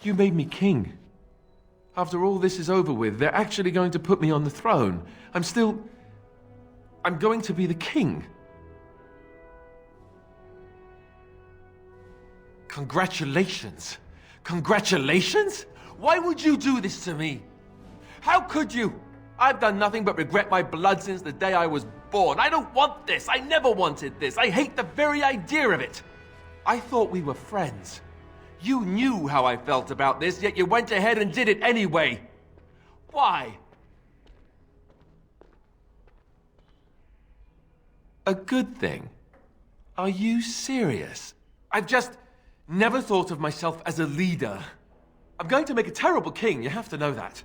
You made me king. After all this is over with, they're actually going to put me on the throne. I'm going to be the king. Congratulations. Congratulations? Why would you do this to me? How could you? I've done nothing but regret my blood since the day I was born. I don't want this. I never wanted this. I hate the very idea of it. I thought we were friends. You knew how I felt about this, yet you went ahead and did it anyway. Why? A good thing? Are you serious? I've just never thought of myself as a leader. I'm going to make a terrible king, you have to know that.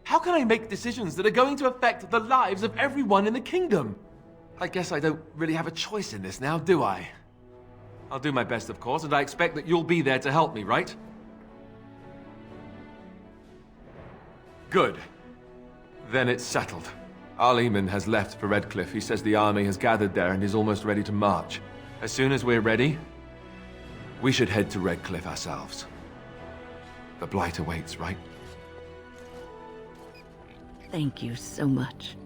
How can I make decisions that are going to affect the lives of everyone in the kingdom? I guess I don't really have a choice in this now, do I? I'll do my best, of course, and I expect that you'll be there to help me, right? Good. Then it's settled. Arleman has left for Redcliffe. He says the army has gathered there and is almost ready to march. As soon as we're ready, we should head to Redcliffe ourselves. The Blight awaits, right? Thank you so much.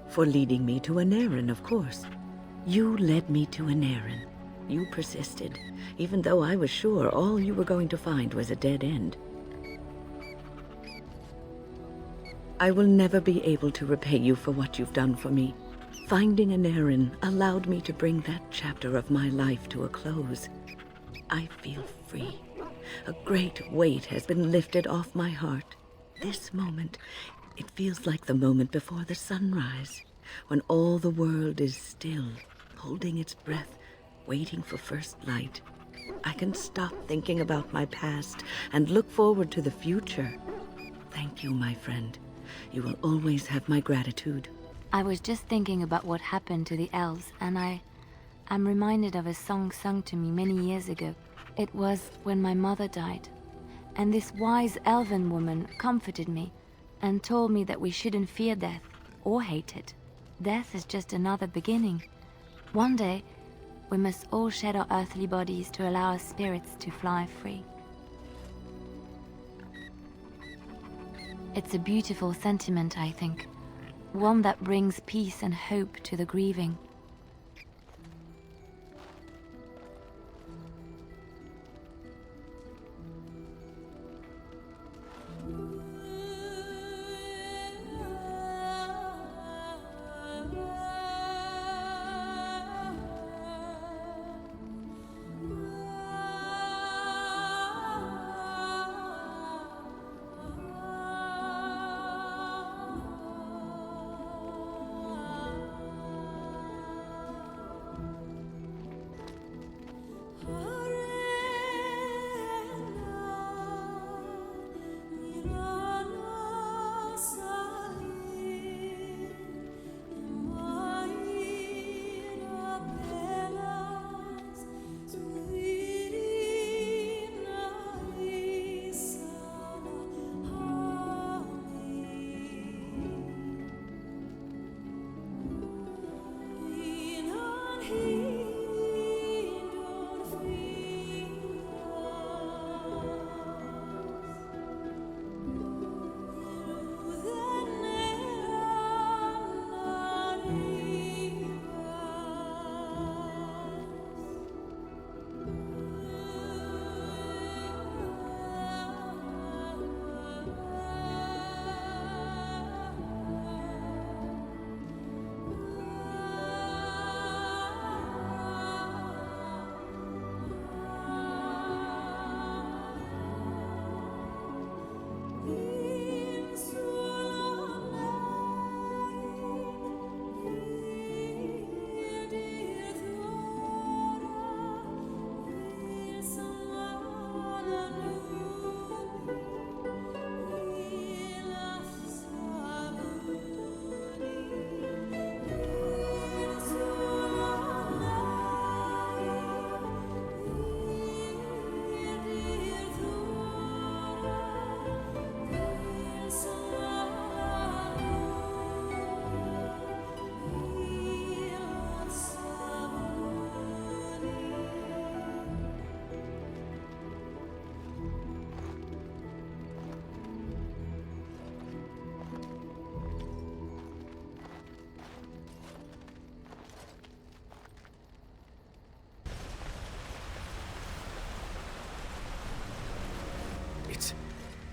For leading me to Anora, of course. You led me to Anora. You persisted, even though I was sure all you were going to find was a dead end. I will never be able to repay you for what you've done for me. Finding Anora allowed me to bring that chapter of my life to a close. I feel free. A great weight has been lifted off my heart. This moment, it feels like the moment before the sunrise, when all the world is still, holding its breath, waiting for first light. I can stop thinking about my past and look forward to the future. Thank you, my friend. You will always have my gratitude. I was just thinking about what happened to the elves, and I'm reminded of a song sung to me many years ago. It was when my mother died, and this wise elven woman comforted me and told me that we shouldn't fear death or hate it. Death is just another beginning. One day, we must all shed our earthly bodies to allow our spirits to fly free. It's a beautiful sentiment, I think. One that brings peace and hope to the grieving.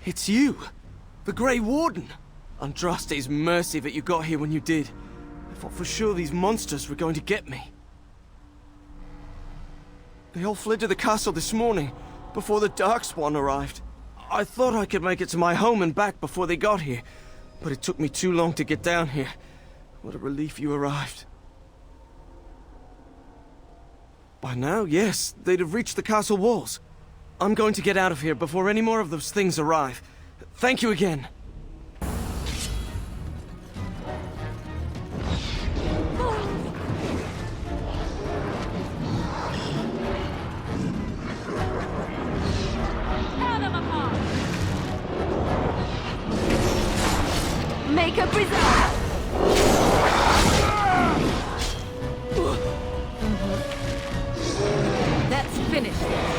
It's you! The Grey Warden! Andraste's mercy that you got here when you did. I thought for sure these monsters were going to get me. They all fled to the castle this morning, before the Darkspawn arrived. I thought I could make it to my home and back before they got here, but it took me too long to get down here. What a relief you arrived. By now, yes, they'd have reached the castle walls. I'm going to get out of here before any more of those things arrive. Thank you again. Make a preserve! Let's finish this.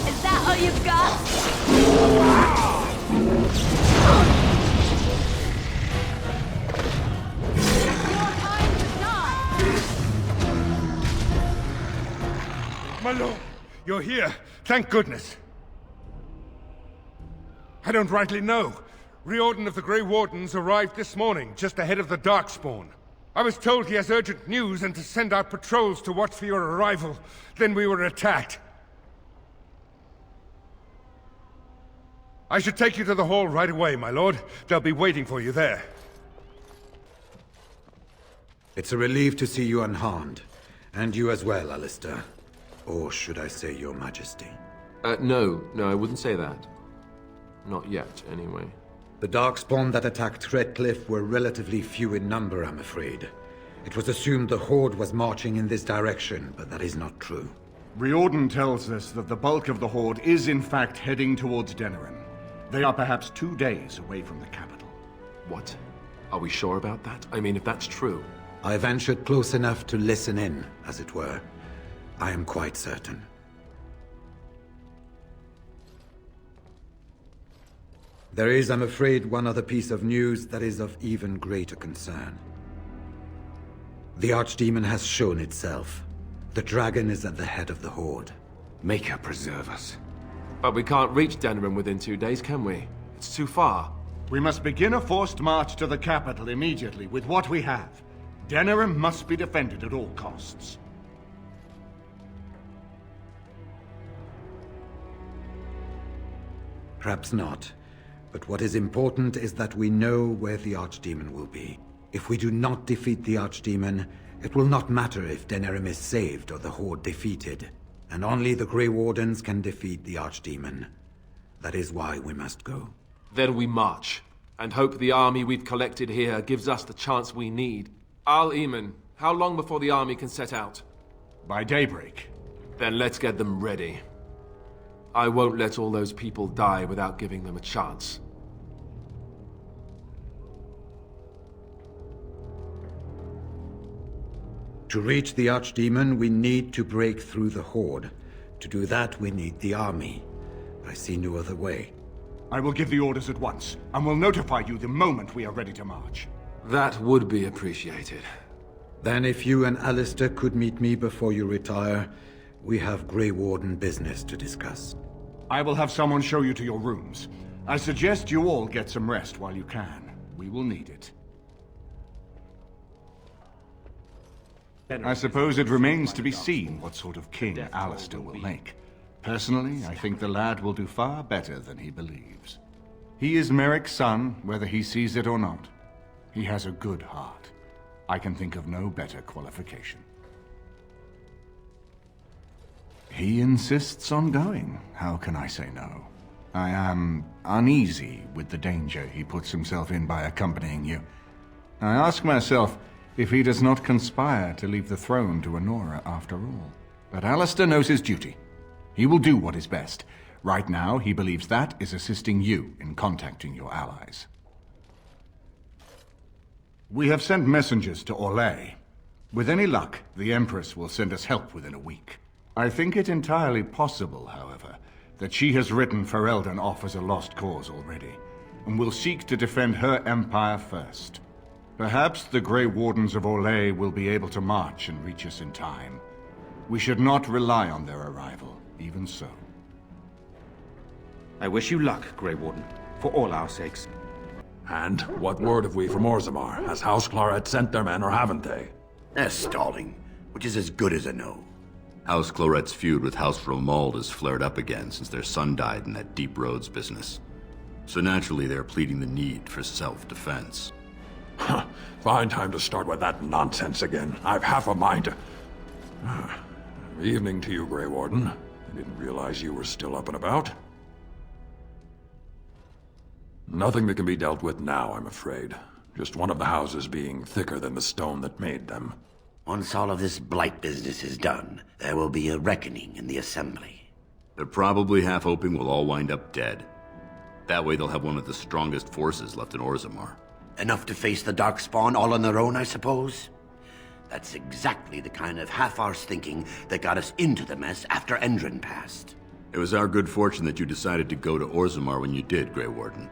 Is that all you've got? Your time to die! My lord, you're here. Thank goodness. I don't rightly know. Riordan of the Grey Wardens arrived this morning, just ahead of the Darkspawn. I was told he has urgent news and to send out patrols to watch for your arrival. Then we were attacked. I should take you to the hall right away, my lord. They'll be waiting for you there. It's a relief to see you unharmed. And you as well, Alistair. Or should I say your majesty? No, I wouldn't say that. Not yet, anyway. The Darkspawn that attacked Redcliffe were relatively few in number, I'm afraid. It was assumed the Horde was marching in this direction, but that is not true. Riordan tells us that the bulk of the Horde is in fact heading towards Denerim. They are perhaps 2 days away from the capital. What? Are we sure about that? I mean, if that's true... I ventured close enough to listen in, as it were. I am quite certain. There is, I'm afraid, one other piece of news that is of even greater concern. The Archdemon has shown itself. The dragon is at the head of the Horde. May her preserve us. But we can't reach Denerim within 2 days, can we? It's too far. We must begin a forced march to the capital immediately with what we have. Denerim must be defended at all costs. Perhaps not. But what is important is that we know where the Archdemon will be. If we do not defeat the Archdemon, it will not matter if Denerim is saved or the Horde defeated. And only the Grey Wardens can defeat the Archdemon. That is why we must go. Then we march, and hope the army we've collected here gives us the chance we need. Al-Eamon, how long before the army can set out? By daybreak. Then let's get them ready. I won't let all those people die without giving them a chance. To reach the Archdemon, we need to break through the Horde. To do that, we need the army. I see no other way. I will give the orders at once, and will notify you the moment we are ready to march. That would be appreciated. Then if you and Alistair could meet me before you retire, we have Grey Warden business to discuss. I will have someone show you to your rooms. I suggest you all get some rest while you can. We will need it. I suppose it remains to be seen what sort of king Alistair will make. Personally, I think the lad will do far better than he believes. He is Merrick's son, whether he sees it or not. He has a good heart. I can think of no better qualification. He insists on going. How can I say no? I am uneasy with the danger he puts himself in by accompanying you. I ask myself if he does not conspire to leave the throne to Anora after all. But Alistair knows his duty. He will do what is best. Right now, he believes that is assisting you in contacting your allies. We have sent messengers to Orlais. With any luck, the Empress will send us help within a week. I think it entirely possible, however, that she has written Ferelden off as a lost cause already, and will seek to defend her empire first. Perhaps the Grey Wardens of Orlais will be able to march and reach us in time. We should not rely on their arrival, even so. I wish you luck, Grey Warden, for all our sakes. And what word have we from Orzammar? Has House Claret sent their men, or haven't they? They're stalling, which is as good as a no. House Claret's feud with House Romuald has flared up again since their son died in that Deep Roads business. So naturally they're pleading the need for self-defense. Fine time to start with that nonsense again. I've half a mind to... Evening to you, Grey Warden. I didn't realize you were still up and about. Nothing that can be dealt with now, I'm afraid. Just one of the houses being thicker than the stone that made them. Once all of this Blight business is done, there will be a reckoning in the Assembly. They're probably half hoping we'll all wind up dead. That way they'll have one of the strongest forces left in Orzammar. Enough to face the Darkspawn all on their own, I suppose? That's exactly the kind of half-arse thinking that got us into the mess after Endron passed. It was our good fortune that you decided to go to Orzammar when you did, Grey Warden.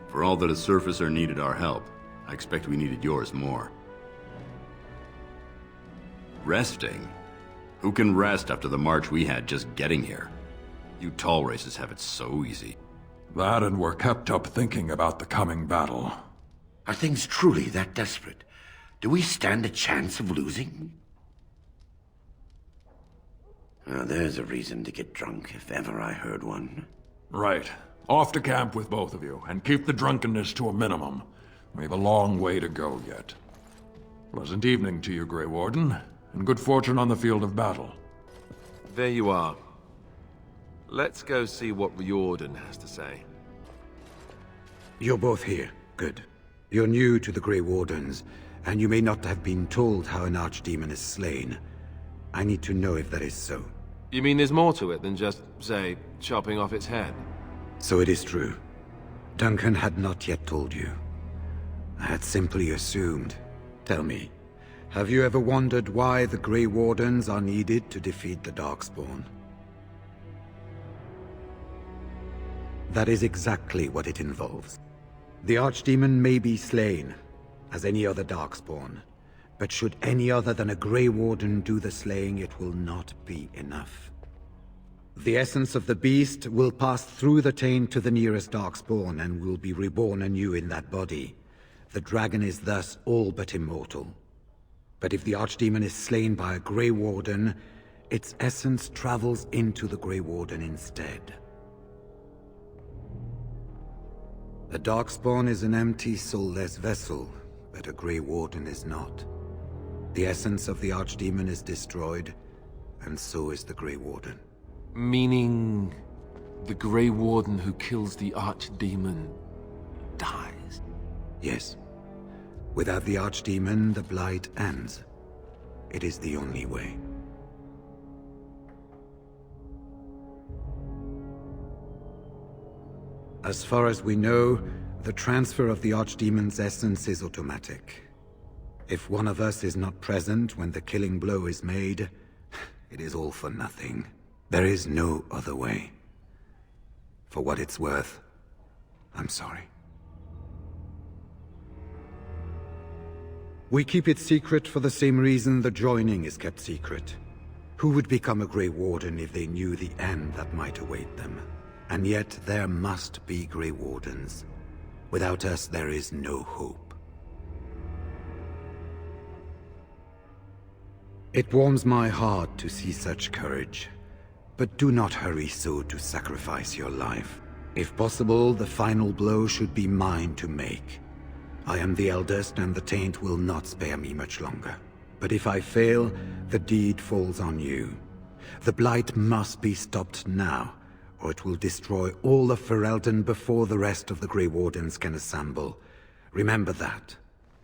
For all that a surfacer needed our help, I expect we needed yours more. Resting? Who can rest after the march we had just getting here? You tall races have it so easy. That, and we're kept up thinking about the coming battle. Are things truly that desperate? Do we stand a chance of losing? Now, there's a reason to get drunk, if ever I heard one. Right. Off to camp with both of you, and keep the drunkenness to a minimum. We have a long way to go yet. Pleasant evening to you, Grey Warden, and good fortune on the field of battle. There you are. Let's go see what Riordan has to say. You're both here. Good. You're new to the Grey Wardens, and you may not have been told how an archdemon is slain. I need to know if that is so. You mean there's more to it than just, say, chopping off its head? So it is true. Duncan had not yet told you. I had simply assumed. Tell me, have you ever wondered why the Grey Wardens are needed to defeat the Darkspawn? That is exactly what it involves. The Archdemon may be slain, as any other Darkspawn, but should any other than a Grey Warden do the slaying, it will not be enough. The essence of the beast will pass through the taint to the nearest Darkspawn and will be reborn anew in that body. The dragon is thus all but immortal. But if the Archdemon is slain by a Grey Warden, its essence travels into the Grey Warden instead. A Darkspawn is an empty, soulless vessel, but a Grey Warden is not. The essence of the Archdemon is destroyed, and so is the Grey Warden. Meaning, the Grey Warden who kills the Archdemon dies? Yes. Without the Archdemon, the Blight ends. It is the only way. As far as we know, the transfer of the Archdemon's essence is automatic. If one of us is not present when the killing blow is made, it is all for nothing. There is no other way. For what it's worth, I'm sorry. We keep it secret for the same reason the joining is kept secret. Who would become a Grey Warden if they knew the end that might await them? And yet there must be Grey Wardens. Without us, there is no hope. It warms my heart to see such courage. But do not hurry so to sacrifice your life. If possible, the final blow should be mine to make. I am the eldest, and the taint will not spare me much longer. But if I fail, the deed falls on you. The Blight must be stopped now, or it will destroy all of Ferelden before the rest of the Grey Wardens can assemble. Remember that.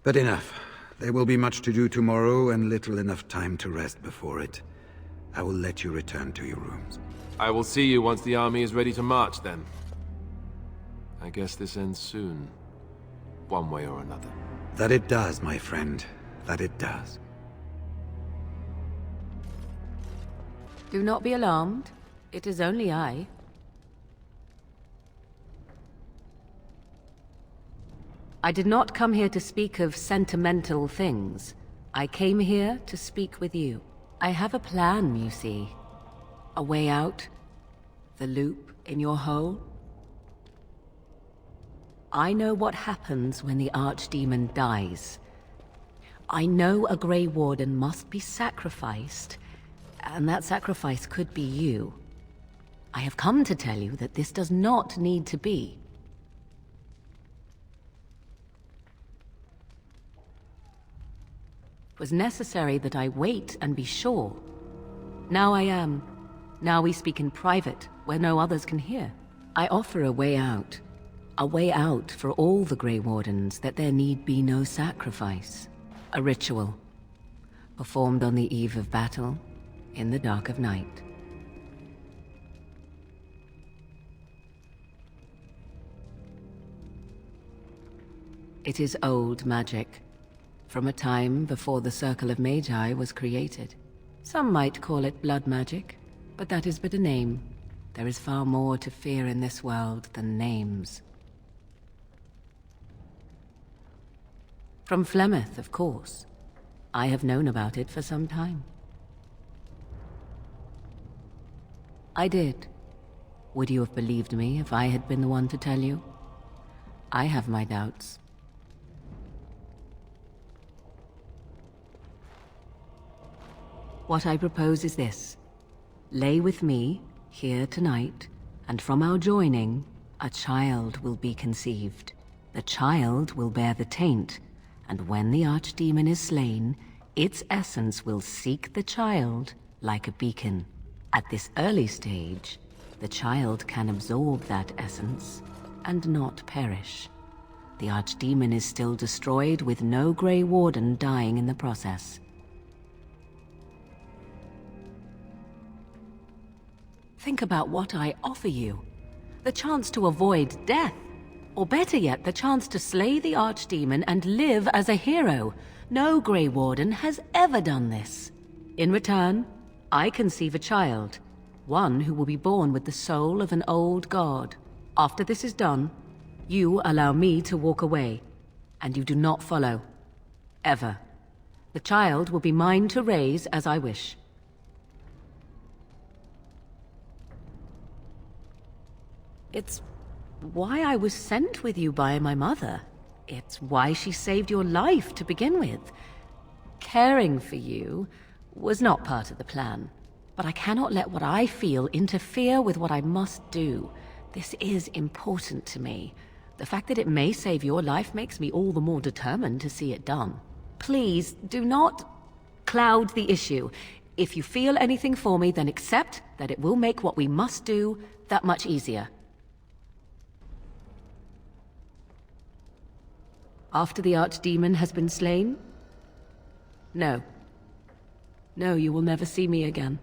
But enough. There will be much to do tomorrow, and little enough time to rest before it. I will let you return to your rooms. I will see you once the army is ready to march, then. I guess this ends soon. One way or another. That it does, my friend. That it does. Do not be alarmed. It is only I. I did not come here to speak of sentimental things. I came here to speak with you. I have a plan, you see. A way out. The loop in your hole. I know what happens when the Archdemon dies. I know a Grey Warden must be sacrificed, and that sacrifice could be you. I have come to tell you that this does not need to be. It was necessary that I wait and be sure. Now I am. Now we speak in private, where no others can hear. I offer a way out. A way out for all the Grey Wardens, that there need be no sacrifice. A ritual, performed on the eve of battle, in the dark of night. It is old magic, from a time before the Circle of Magi was created. Some might call it blood magic, but that is but a name. There is far more to fear in this world than names. From Flemeth, of course. I have known about it for some time. I did. Would you have believed me if I had been the one to tell you? I have my doubts. What I propose is this. Lay with me, here tonight, and from our joining, a child will be conceived. The child will bear the taint, and when the Archdemon is slain, its essence will seek the child like a beacon. At this early stage, the child can absorb that essence and not perish. The Archdemon is still destroyed with no Grey Warden dying in the process. Think about what I offer you. The chance to avoid death. Or better yet, the chance to slay the Archdemon and live as a hero. No Grey Warden has ever done this. In return, I conceive a child. One who will be born with the soul of an old god. After this is done, you allow me to walk away. And you do not follow. Ever. The child will be mine to raise as I wish. It's why I was sent with you by my mother. It's why she saved your life to begin with. Caring for you was not part of the plan, but I cannot let what I feel interfere with what I must do. This is important to me. The fact that it may save your life makes me all the more determined to see it done. Please, do not cloud the issue. If you feel anything for me, then accept that it will make what we must do that much easier. After the Archdemon has been slain? No. No, you will never see me again.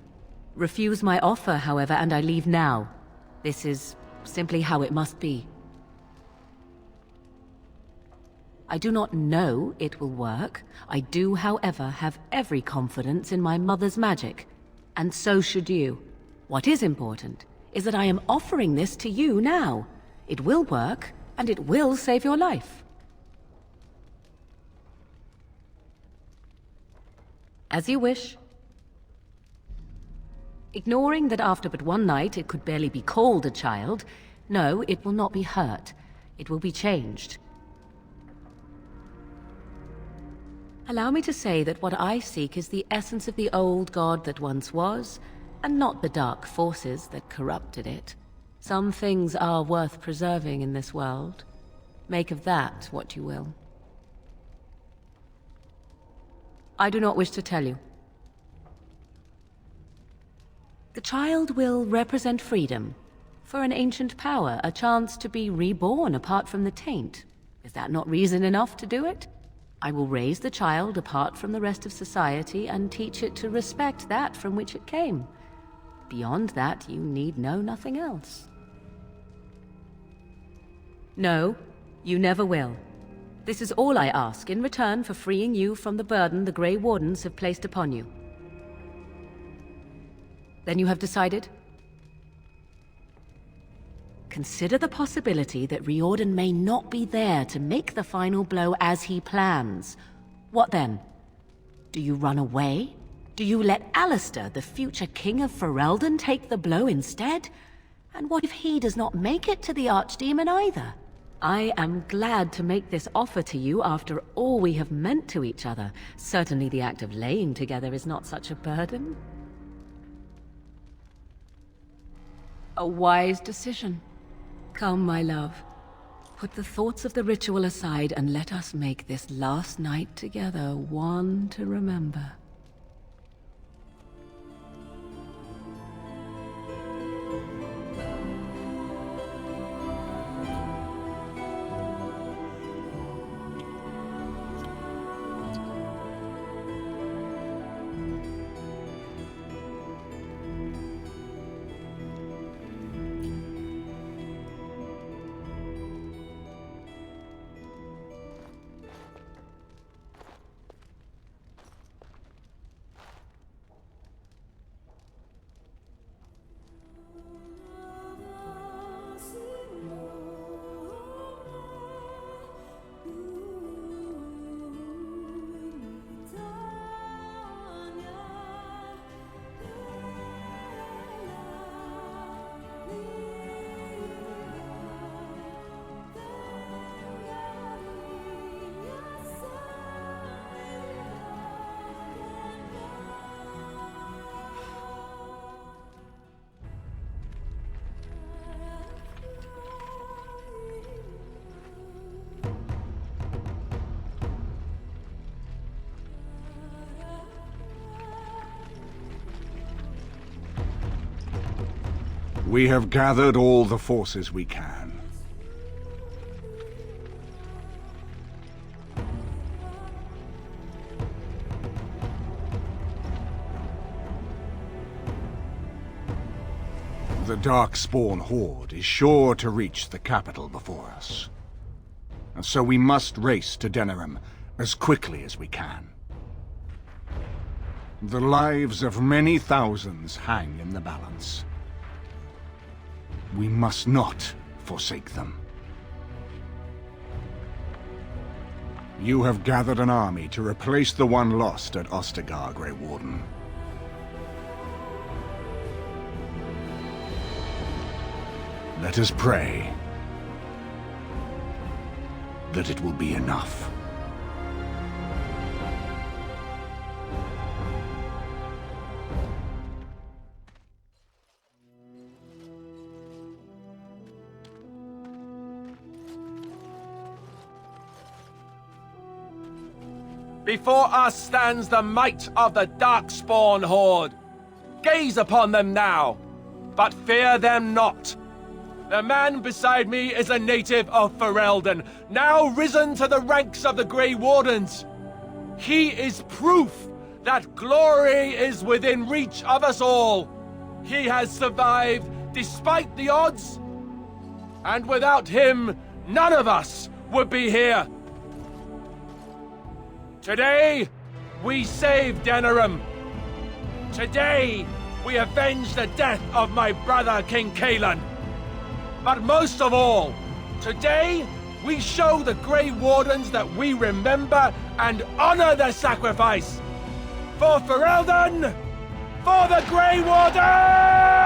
Refuse my offer, however, and I leave now. This is simply how it must be. I do not know it will work. I do, however, have every confidence in my mother's magic. And so should you. What is important is that I am offering this to you now. It will work, and it will save your life. As you wish. Ignoring that after but one night it could barely be called a child, no, it will not be hurt. It will be changed. Allow me to say that what I seek is the essence of the old god that once was, and not the dark forces that corrupted it. Some things are worth preserving in this world. Make of that what you will. I do not wish to tell you. The child will represent freedom. For an ancient power, a chance to be reborn apart from the taint. Is that not reason enough to do it? I will raise the child apart from the rest of society and teach it to respect that from which it came. Beyond that, you need know nothing else. No, you never will. This is all I ask in return for freeing you from the burden the Grey Wardens have placed upon you. Then you have decided? Consider the possibility that Riordan may not be there to make the final blow as he plans. What then? Do you run away? Do you let Alistair, the future king of Ferelden, take the blow instead? And what if he does not make it to the Archdemon either? I am glad to make this offer to you after all we have meant to each other. Certainly the act of laying together is not such a burden. A wise decision. Come, my love. Put the thoughts of the ritual aside and let us make this last night together one to remember. We have gathered all the forces we can. The Darkspawn Horde is sure to reach the capital before us. And so we must race to Denerim as quickly as we can. The lives of many thousands hang in the balance. We must not forsake them. You have gathered an army to replace the one lost at Ostagar, Grey Warden. Let us pray that it will be enough. Before us stands the might of the Darkspawn Horde. Gaze upon them now, but fear them not. The man beside me is a native of Ferelden, now risen to the ranks of the Grey Wardens. He is proof that glory is within reach of us all. He has survived despite the odds, and without him, none of us would be here. Today, we save Denerim. Today, we avenge the death of my brother, King Kaelan. But most of all, today, we show the Grey Wardens that we remember and honor their sacrifice. For Ferelden, for the Grey Wardens!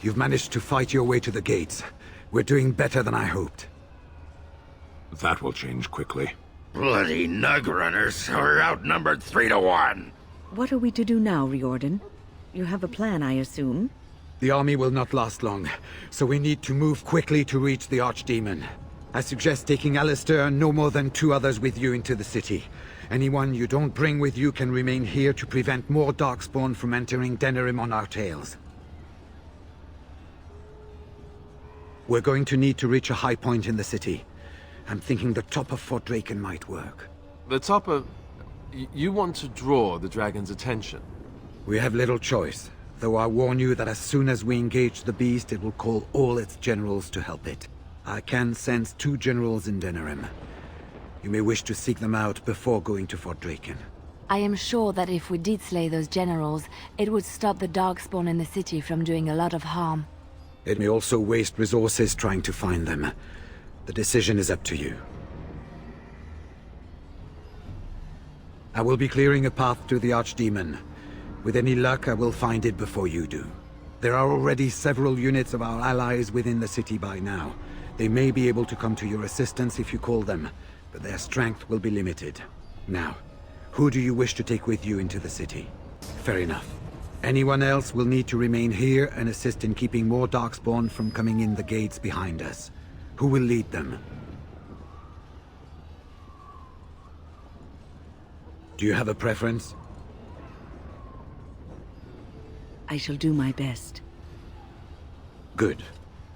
You've managed to fight your way to the gates. We're doing better than I hoped. That will change quickly. Bloody nug runners. We're outnumbered 3-1. What are we to do now, Riordan? You have a plan, I assume? The army will not last long, so we need to move quickly to reach the Archdemon. I suggest taking Alistair and no more than 2 others with you into the city. Anyone you don't bring with you can remain here to prevent more Darkspawn from entering Denerim on our tails. We're going to need to reach a high point in the city. I'm thinking the top of Fort Draken might work. The top of... You want to draw the dragon's attention? We have little choice, though I warn you that as soon as we engage the beast, it will call all its generals to help it. I can sense 2 generals in Denerim. You may wish to seek them out before going to Fort Draken. I am sure that if we did slay those generals, it would stop the Darkspawn in the city from doing a lot of harm. It may also waste resources trying to find them. The decision is up to you. I will be clearing a path to the Archdemon. With any luck, I will find it before you do. There are already several units of our allies within the city by now. They may be able to come to your assistance if you call them, but their strength will be limited. Now, who do you wish to take with you into the city? Fair enough. Anyone else will need to remain here and assist in keeping more Darkspawn from coming in the gates behind us. Who will lead them? Do you have a preference? I shall do my best. Good.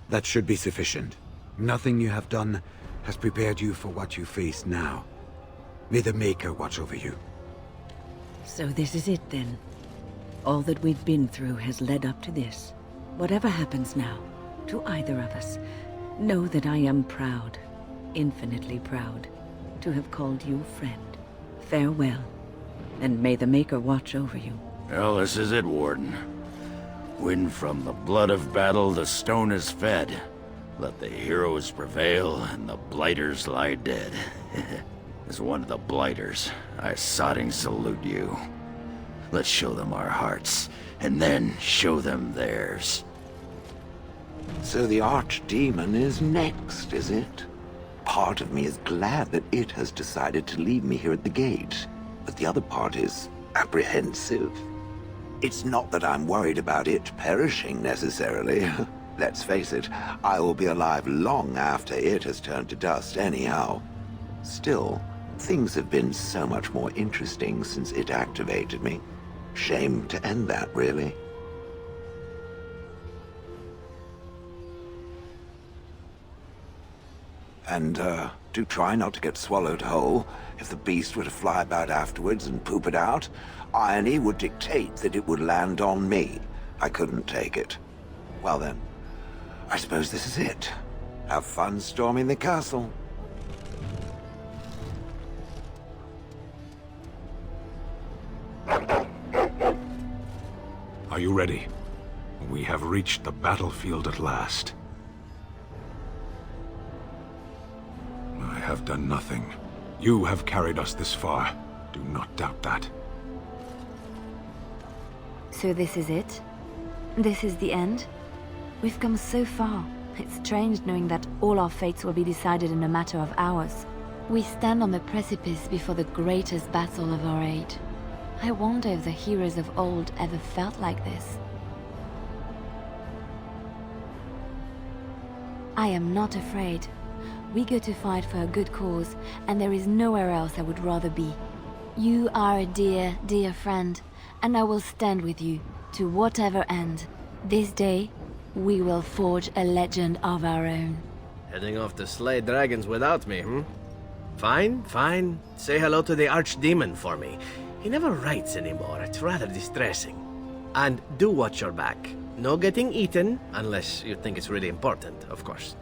That should be sufficient. Nothing you have done has prepared you for what you face now. May the Maker watch over you. So this is it then. All that we've been through has led up to this. Whatever happens now, to either of us, know that I am proud, infinitely proud, to have called you friend. Farewell, and may the Maker watch over you. Well, this is it, Warden. When from the blood of battle the stone is fed, let the heroes prevail and the blighters lie dead. As one of the blighters, I sodding salute you. Let's show them our hearts, and then show them theirs. So the Archdemon is next, is it? Part of me is glad that it has decided to leave me here at the gate, but the other part is apprehensive. It's not that I'm worried about it perishing, necessarily. Let's face it, I will be alive long after it has turned to dust anyhow. Still, things have been so much more interesting since it activated me. Shame to end that, really. And, do try not to get swallowed whole. If the beast were to fly about afterwards and poop it out, irony would dictate that it would land on me. I couldn't take it. Well then, I suppose this is it. Have fun storming the castle. Are you ready? We have reached the battlefield at last. I have done nothing. You have carried us this far. Do not doubt that. So this is it? This is the end? We've come so far. It's strange knowing that all our fates will be decided in a matter of hours. We stand on the precipice before the greatest battle of our age. I wonder if the heroes of old ever felt like this. I am not afraid. We go to fight for a good cause, and there is nowhere else I would rather be. You are a dear, dear friend, and I will stand with you, to whatever end. This day, we will forge a legend of our own. Heading off to slay dragons without me, Fine, fine. Say hello to the Archdemon for me. He never writes anymore, it's rather distressing. And do watch your back. No getting eaten, unless you think it's really important, of course.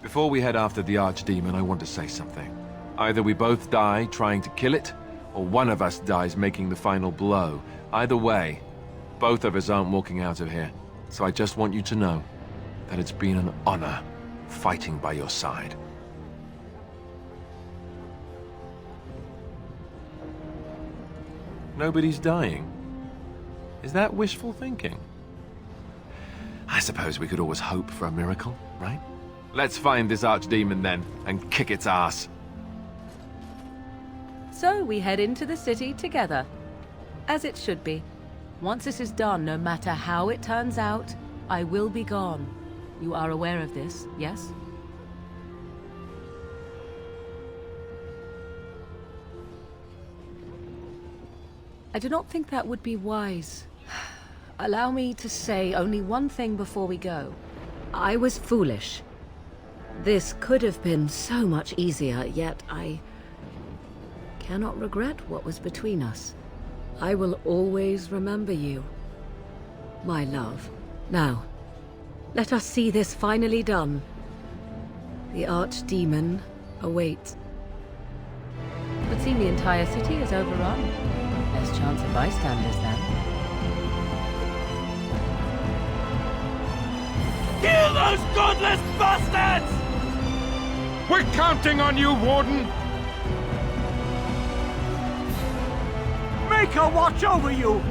Before we head after the Archdemon, I want to say something. Either we both die trying to kill it, or one of us dies making the final blow. Either way, both of us aren't walking out of here. So I just want you to know that it's been an honor fighting by your side. Nobody's dying. Is that wishful thinking? I suppose we could always hope for a miracle, right? Let's find this archdemon then, and kick its ass. So we head into the city together. As it should be. Once this is done, no matter how it turns out, I will be gone. You are aware of this, yes? I do not think that would be wise. Allow me to say only one thing before we go. I was foolish. This could have been so much easier, yet I cannot regret what was between us. I will always remember you, my love. Now, let us see this finally done. The archdemon awaits. It would seem the entire city is overrun. Less chance of bystanders then. Kill those godless bastards! We're counting on you, Warden! Make her watch over you!